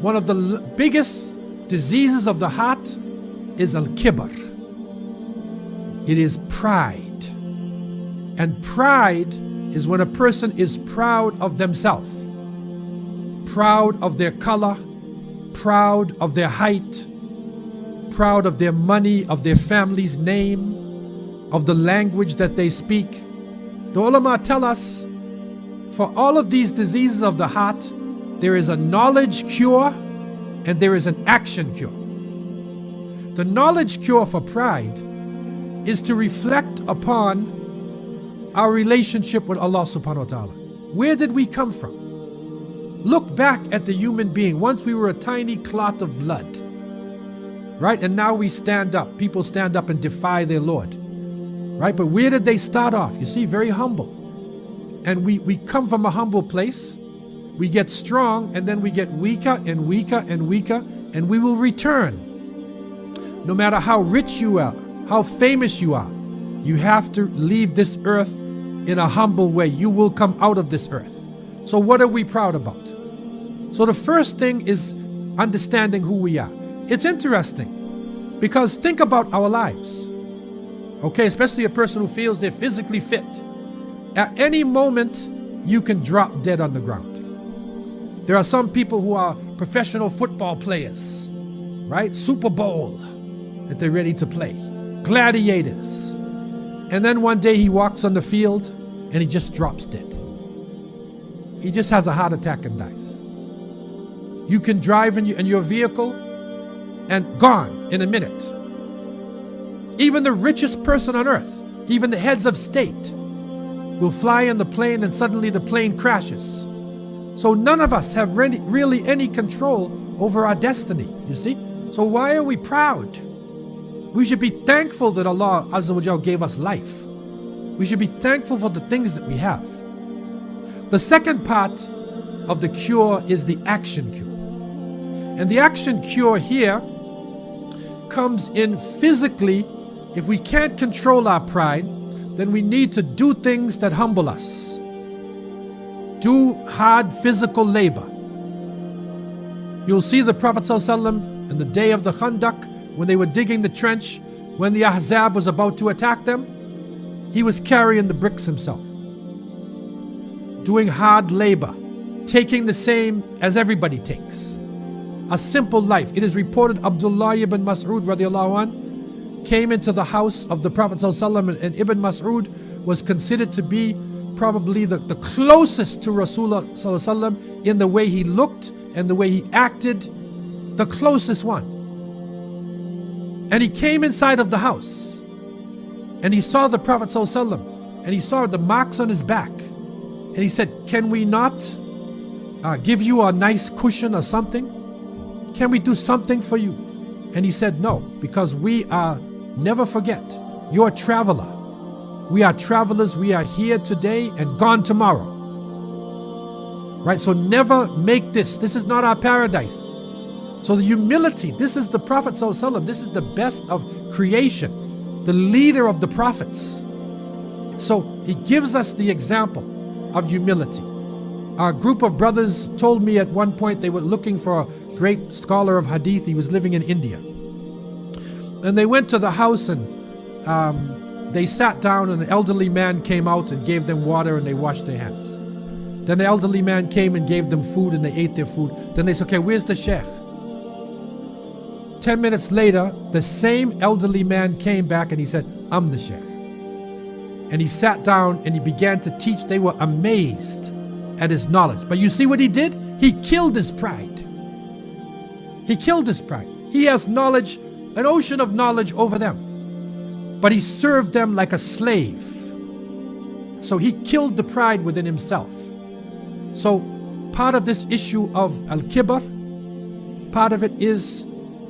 one of the biggest diseases of the heart is al-kibr. It is pride. And pride is when a person is proud of themselves, proud of their color, proud of their height, proud of their money, of their family's name, of the language that they speak. The ulama tell us, for all of these diseases of the heart, there is a knowledge cure and there is an action cure. The knowledge cure for pride is to reflect upon our relationship with Allah subhanahu wa ta'ala. Where did we come from? Look back at the human being. Once we were a tiny clot of blood, right? And now we stand up. People stand up and defy their Lord, right? But where did they start off? You see, very humble. And we come from a humble place. We get strong, and then we get weaker and weaker and weaker, and we will return. No matter how rich you are, how famous you are, you have to leave this earth in a humble way. You will come out of this earth. So what are we proud about? So the first thing is understanding who we are. It's interesting because think about our lives. Okay, especially a person who feels they're physically fit. At any moment, you can drop dead on the ground. There are some people who are professional football players, right? Super Bowl that they're ready to play. Gladiators. And then one day he walks on the field and he just drops dead. He just has a heart attack and dies. You can drive in your vehicle and gone in a minute. Even the richest person on earth, even the heads of state, will fly in the plane and suddenly the plane crashes. So none of us have really any control over our destiny, you see? So why are we proud? We should be thankful that Allah Azza wa Jal gave us life. We should be thankful for the things that we have. The second part of the cure is the action cure. And the action cure here comes in physically. If we can't control our pride, then we need to do things that humble us. Do hard physical labor. You'll see the Prophet ﷺ in the day of the Khandaq, when they were digging the trench, when the Ahzab was about to attack them, he was carrying the bricks himself. Doing hard labor, taking the same as everybody takes. A simple life. It is reported Abdullah ibn Mas'ud radiallahu anh came into the house of the Prophet ﷺ, and Ibn Mas'ud was considered to be probably the closest to Rasulullah ﷺ in the way he looked and the way he acted, the closest one. And he came inside of the house and he saw the Prophet ﷺ and he saw the marks on his back, and he said, can we not give you a nice cushion or something? Can we do something for you? And he said, no, because we are, never forget, you're a traveler. We are travelers. We are here today and gone tomorrow. Right? So never make this. This is not our paradise. So the humility, this is the Prophet ﷺ. This is the best of creation, the leader of the prophets. So he gives us the example of humility. Our group of brothers told me at one point they were looking for a great scholar of hadith. He was living in India. And they went to the house and they sat down, and an elderly man came out and gave them water and they washed their hands. Then the elderly man came and gave them food and they ate their food. Then they said, okay, where's the sheikh? 10 minutes later, the same elderly man came back and he said, I'm the sheikh. And he sat down and he began to teach. They were amazed at his knowledge. But you see what he did? He killed his pride. He killed his pride. He has knowledge, an ocean of knowledge over them. But he served them like a slave. So he killed the pride within himself. So part of this issue of al-kibr, part of it is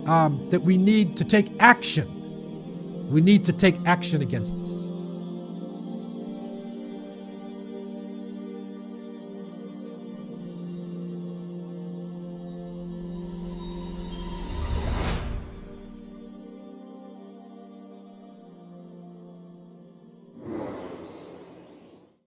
that we need to take action. We need to take action against this.